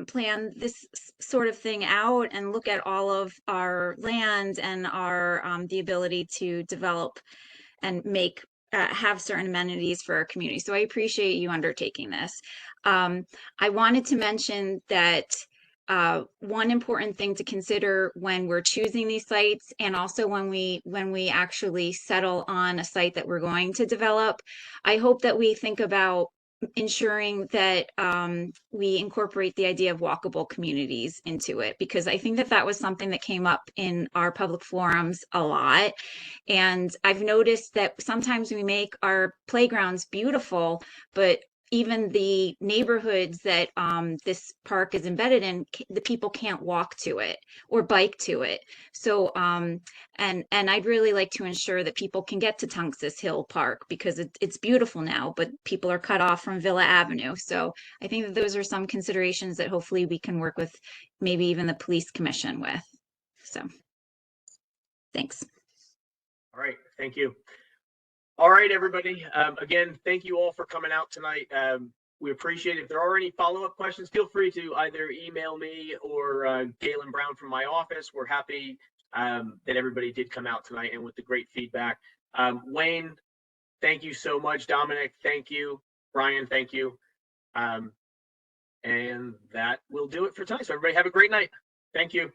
E: plan this sort of thing out and look at all of our land and our the ability to develop and make have certain amenities for our community. So I appreciate you undertaking this. I wanted to mention that one important thing to consider when we're choosing these sites, and also when we actually settle on a site that we're going to develop, I hope that we think about ensuring that we incorporate the idea of walkable communities into it, because I think that that was something that came up in our public forums a lot. And I've noticed that sometimes we make our playgrounds beautiful, but even the neighborhoods that this park is embedded in, the people can't walk to it or bike to it. So, and I'd really like to ensure that people can get to Tungus Hill Park, because it's beautiful now, but people are cut off from Villa Avenue. So I think that those are some considerations that hopefully we can work with maybe even the police commission with. So, thanks.
B: All right, thank you. All right, everybody. Again, thank you all for coming out tonight. We appreciate it. If there are any follow-up questions, feel free to either email me or Galen Brown from my office. We're happy that everybody did come out tonight and with the great feedback. Wayne, thank you so much. Dominic, thank you. Brian, thank you. And that will do it for tonight. So everybody have a great night. Thank you.